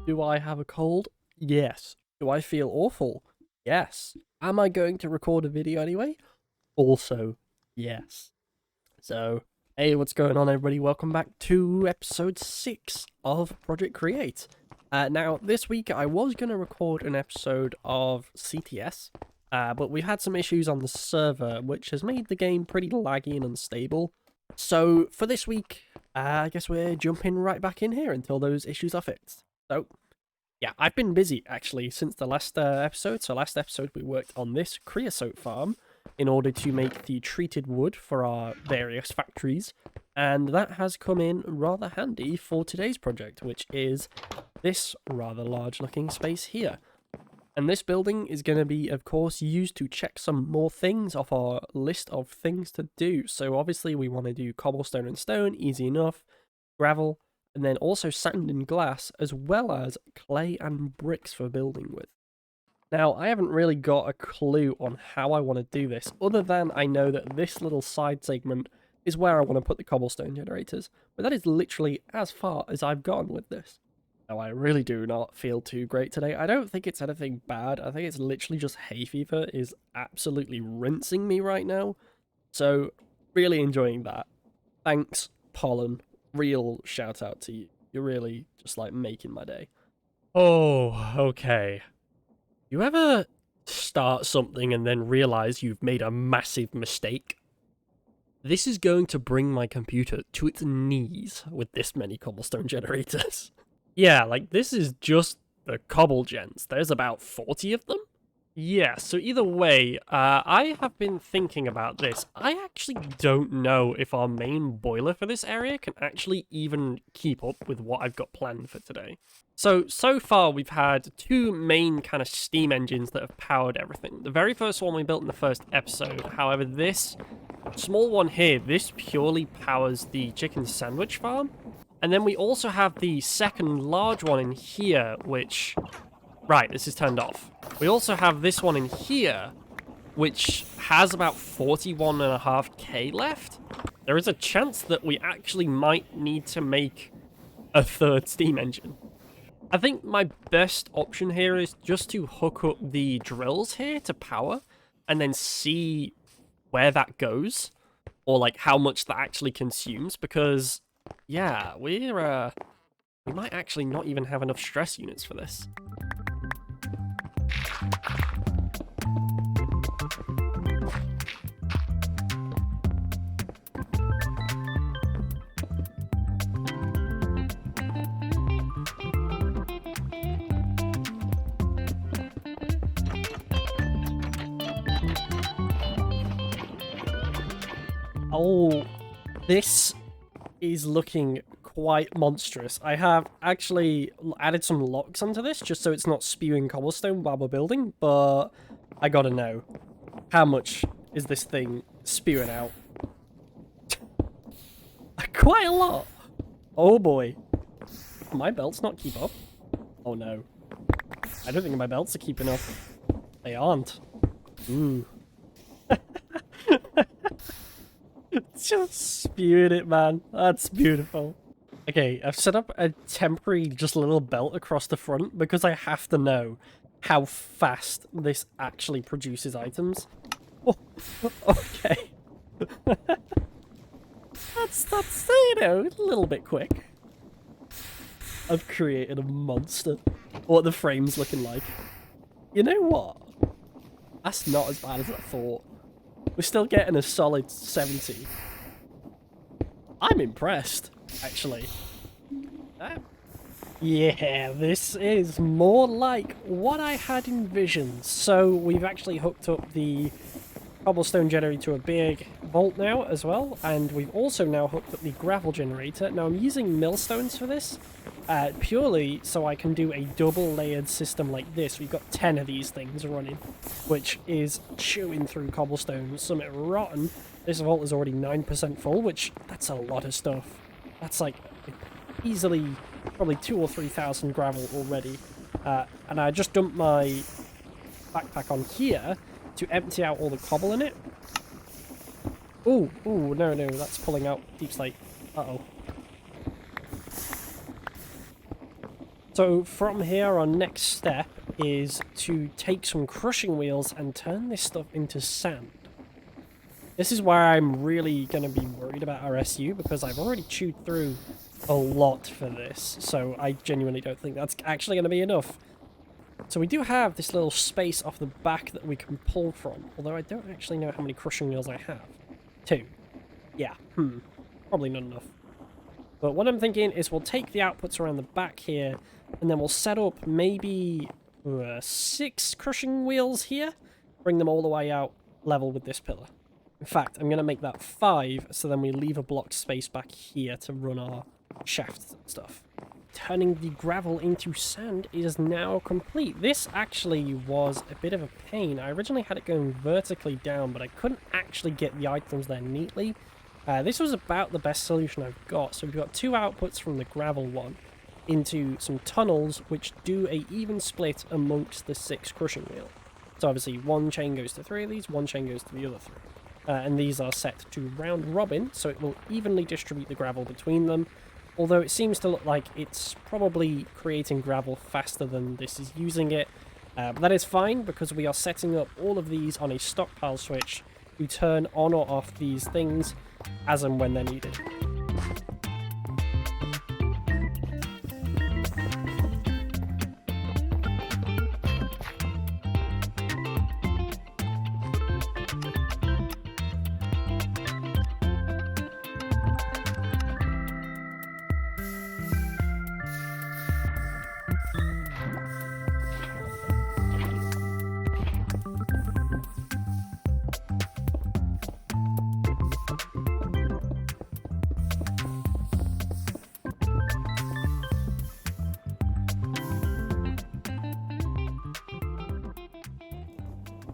Do I have a cold? Yes. Do I feel awful? Yes. Am I going to record a video anyway? Also, yes. So, hey, what's going on, everybody? Welcome back to episode 6 of Project Create. Now, this week I was going to record an episode of CTS, but we've had some issues on the server, which has made the game pretty laggy and unstable. So, for this week, I guess we're jumping right back in here until those issues are fixed. So, yeah, I've been busy, actually, since the last episode. So last episode we worked on this creosote farm in order to make the treated wood for our various factories. And that has come in rather handy for today's project, which is this rather large-looking space here. And this building is going to be, of course, used to check some more things off our list of things to do. So obviously we want to do cobblestone and stone, easy enough, gravel, and then also sand and glass, as well as clay and bricks for building with. Now, I haven't really got a clue on how I want to do this, other than I know that this little side segment is where I want to put the cobblestone generators, but that is literally as far as I've gone with this. Now, I really do not feel too great today. I don't think it's anything bad. I think it's literally just hay fever is absolutely rinsing me right now. So, really enjoying that. Thanks, pollen. Real shout out to you. You're really just like making my day. Oh, okay. You ever start something and then realize you've made a massive mistake? This is going to bring my computer to its knees with this many cobblestone generators. Yeah, like this is just the cobble gens. There's about 40 of them. Yeah, so either way, I have been thinking about this. I actually don't know if our main boiler for this area can actually even keep up with what I've got planned for today. So far we've had two main kind of steam engines that have powered everything. The very first one we built in the first episode, however this small one here, this purely powers the chicken sandwich farm. And then we also have the second large one in here, which... Right, this is turned off. We also have this one in here, which has about 41.5k left. There is a chance that we actually might need to make a third steam engine. I think my best option here is just to hook up the drills here to power, and then see where that goes, or like how much that actually consumes, because, yeah, we might actually not even have enough stress units for this. Oh, this is looking quite monstrous. I have actually added some locks onto this just so it's not spewing cobblestone while we're building, but I gotta know, how much is this thing spewing out? Quite a lot. Oh boy. My belts not keep up? Oh no. I don't think my belts are keeping up. They aren't. Ooh. Just spewing it, man. That's beautiful. Okay, I've set up a temporary just little belt across the front because I have to know how fast this actually produces items. Oh, okay. that's you know, a little bit quick. I've created a monster. What the frame's looking like. You know what? That's not as bad as I thought. We're still getting a solid 70. I'm impressed, actually. Yeah, this is more like what I had envisioned. So we've actually hooked up the cobblestone generator to a big vault now as well, and we've also now hooked up the gravel generator. Now I'm using millstones for this, purely so I can do a double layered system like this. We've got 10 of these things running, which is chewing through cobblestone. Something rotten. This vault is already 9% full, which that's a lot of stuff. That's like easily probably 2,000 or 3,000 gravel already. And I just dumped my backpack on here to empty out all the cobble in it. Ooh, no, that's pulling out deep slate. Uh-oh. So from here, our next step is to take some crushing wheels and turn this stuff into sand. This is where I'm really going to be worried about our SU, because I've already chewed through a lot for this, so I genuinely don't think that's actually going to be enough. So we do have this little space off the back that we can pull from, although I don't actually know how many crushing wheels I have. 2. Yeah, probably not enough. But what I'm thinking is we'll take the outputs around the back here, and then we'll set up maybe 6 crushing wheels here, bring them all the way out level with this pillar. In fact, I'm going to make that 5, so then we leave a blocked space back here to run our shafts and stuff. Turning the gravel into sand is now complete. This actually was a bit of a pain. I originally had it going vertically down, but I couldn't actually get the items there neatly. This was about the best solution I've got. So we've got 2 outputs from the gravel one into some tunnels, which do a even split amongst the 6 crushing wheel. So obviously 1 chain goes to 3 of these, 1 chain goes to the other 3. And these are set to round robin, so it will evenly distribute the gravel between them. Although it seems to look like it's probably creating gravel faster than this is using it. But that is fine, because we are setting up all of these on a stockpile switch to turn on or off these things as and when they're needed.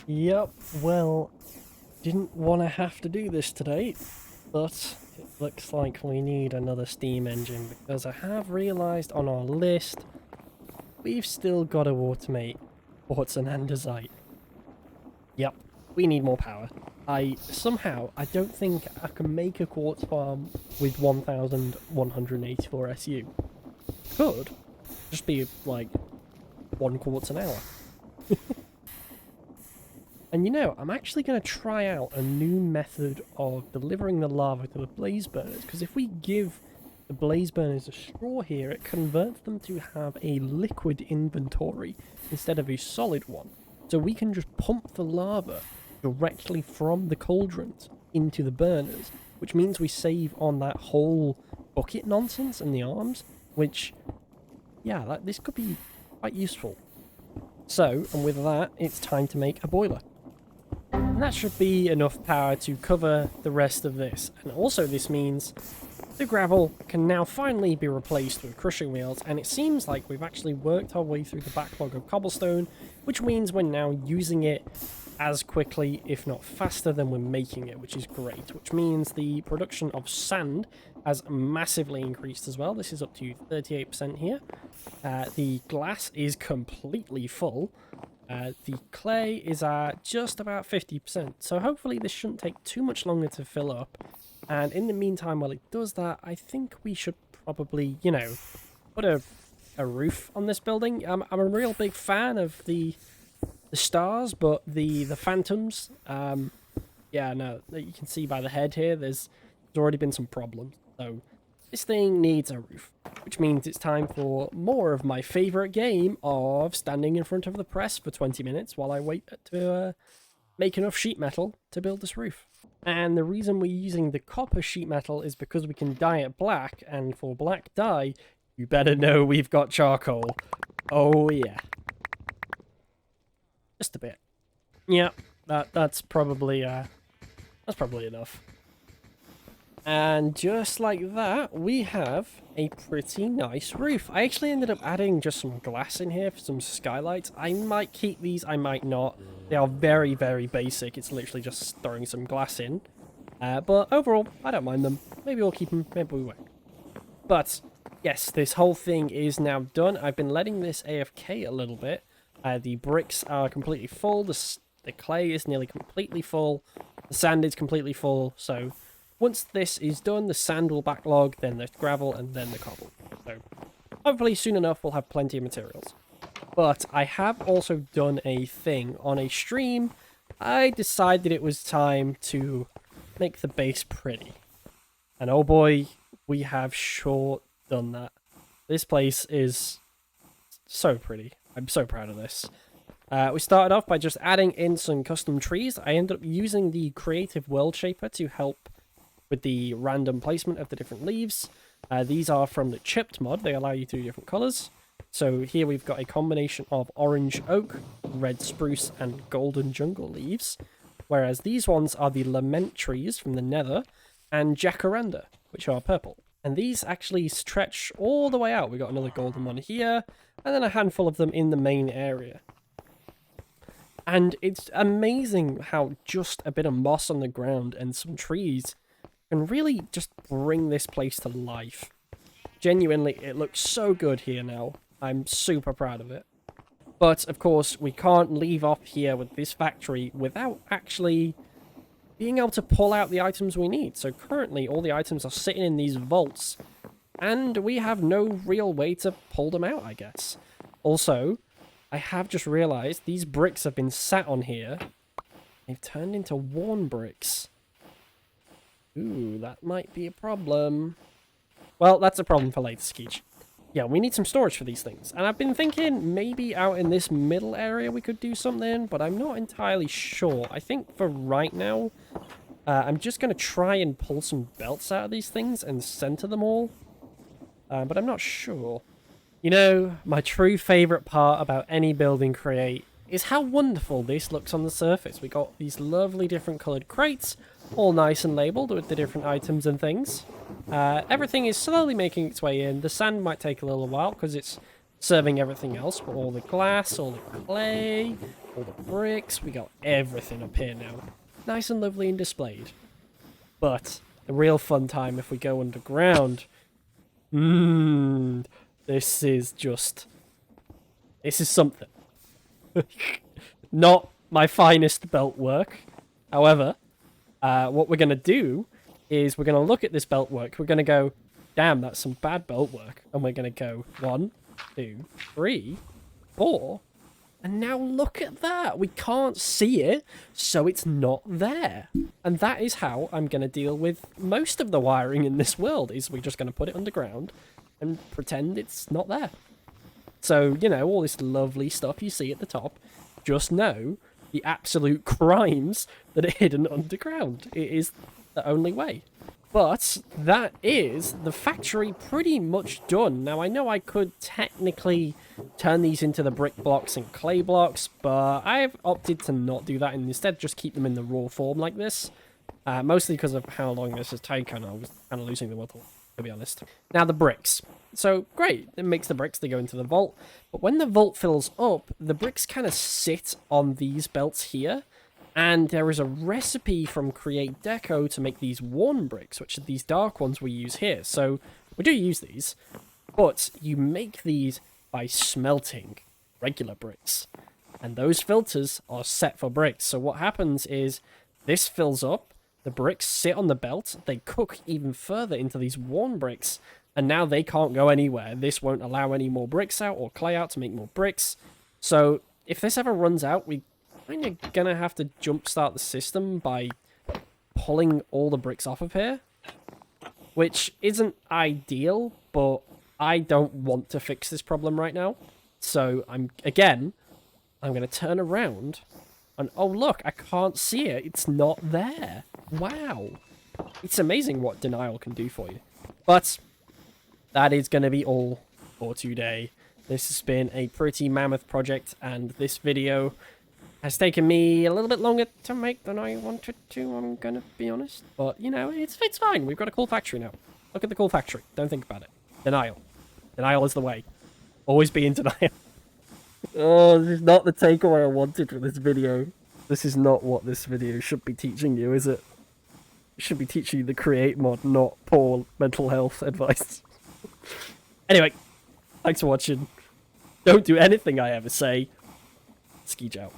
Yep, well, didn't want to have to do this today, but it looks like we need another steam engine, because I have realised on our list we've still got to automate quartz and andesite. Yep, we need more power. I don't think I can make a quartz farm with 1184 SU. Could just be like 1 quartz an hour. And you know, I'm actually going to try out a new method of delivering the lava to the blaze burners, because if we give the blaze burners a straw here, it converts them to have a liquid inventory instead of a solid one. So we can just pump the lava directly from the cauldrons into the burners, which means we save on that whole bucket nonsense and the arms, which, yeah, this could be quite useful. So, and with that, it's time to make a boiler. And that should be enough power to cover the rest of this. And also this means the gravel can now finally be replaced with crushing wheels, and it seems like we've actually worked our way through the backlog of cobblestone, which means we're now using it as quickly, if not faster, than we're making it, which is great. Which means the production of sand has massively increased as well. This is up to 38% here. The glass is completely full. The clay is at just about 50%, so hopefully this shouldn't take too much longer to fill up. And in the meantime, while it does that, I think we should probably, you know, put a roof on this building. I'm a real big fan of the stars, but the phantoms, yeah, no, you can see by the head here, there's already been some problems. So this thing needs a roof, which means it's time for more of my favourite game of standing in front of the press for 20 minutes while I wait to make enough sheet metal to build this roof. And the reason we're using the copper sheet metal is because we can dye it black, and for black dye, you better know we've got charcoal. Oh yeah. Just a bit. Yeah, that's probably enough. And just like that, we have a pretty nice roof. I actually ended up adding just some glass in here for some skylights. I might keep these, I might not. They are very, very basic. It's literally just throwing some glass in. But overall, I don't mind them. Maybe we'll keep them, maybe we won't. But yes, this whole thing is now done. I've been letting this AFK a little bit. The bricks are completely full. The clay is nearly completely full. The sand is completely full. So once this is done, the sand will backlog, then the gravel, and then the cobble. So hopefully soon enough we'll have plenty of materials. But I have also done a thing on a stream. I decided it was time to make the base pretty. And oh boy, we have sure done that. This place is so pretty. I'm so proud of this. We started off by just adding in some custom trees. I ended up using the Creative World Shaper to help with the random placement of the different leaves. These are from the Chipped mod. They allow you to do different colors. So here we've got a combination of orange oak, red spruce, and golden jungle leaves. Whereas these ones are the lament trees from the nether and jacaranda, which are purple. And these actually stretch all the way out. We got another golden one here, and then a handful of them in the main area. And it's amazing how just a bit of moss on the ground and some trees can really just bring this place to life. Genuinely, it looks so good here now. I'm super proud of it. But, of course, we can't leave off here with this factory without actually being able to pull out the items we need. So currently, all the items are sitting in these vaults, and we have no real way to pull them out, I guess. Also, I have just realized these bricks have been sat on here. They've turned into worn bricks. Ooh, that might be a problem. Well, that's a problem for later, Skeech. Yeah, we need some storage for these things. And I've been thinking maybe out in this middle area we could do something, but I'm not entirely sure. I think for right now, I'm just going to try and pull some belts out of these things and center them all. But I'm not sure. You know, my true favorite part about any building create is how wonderful this looks on the surface. We got these lovely different colored crates, all nice and labeled with the different items and things. Everything is slowly making its way in. The sand might take a little while because it's serving everything else, but all the glass, all the clay, all the bricks, we got everything up here now. Nice and lovely and displayed. But the real fun time if we go underground, this is something. Not my finest belt work. However, what we're going to do is we're going to look at this belt work. We're going to go, damn, that's some bad belt work. And we're going to go 1, 2, 3, 4. And now look at that. We can't see it, so it's not there. And that is how I'm going to deal with most of the wiring in this world, is we're just going to put it underground and pretend it's not there. So, you know, all this lovely stuff you see at the top, just know the absolute crimes that are hidden underground. It is the only way. But that is the factory pretty much done. Now, I know I could technically turn these into the brick blocks and clay blocks, but I've opted to not do that and instead just keep them in the raw form like this. Mostly because of how long this has taken. I was kind of losing the will, to be honest. Now, the bricks. So, great, it makes the bricks, they go into the vault. But when the vault fills up, the bricks kind of sit on these belts here. And there is a recipe from ᴇᴏᴄᴛ to make these worn bricks, which are these dark ones we use here. So, we do use these, but you make these by smelting regular bricks. And those filters are set for bricks. So what happens is, this fills up, the bricks sit on the belt, they cook even further into these worn bricks, and now they can't go anywhere. This won't allow any more bricks out or clay out to make more bricks. So if this ever runs out, we're kind of going to have to jumpstart the system by pulling all the bricks off of here. Which isn't ideal, but I don't want to fix this problem right now. So I'm going to turn around and oh look, I can't see it. It's not there. Wow. It's amazing what denial can do for you. But that is going to be all for today. This has been a pretty mammoth project, and this video has taken me a little bit longer to make than I wanted to, I'm going to be honest. But, you know, it's fine. We've got a cool factory now. Look at the cool factory. Don't think about it. Denial. Denial is the way. Always be in denial. Oh, this is not the takeaway I wanted from this video. This is not what this video should be teaching you, is it? It should be teaching you the create mod, not poor mental health advice. Anyway, thanks for watching. Don't do anything I ever say. Ski out.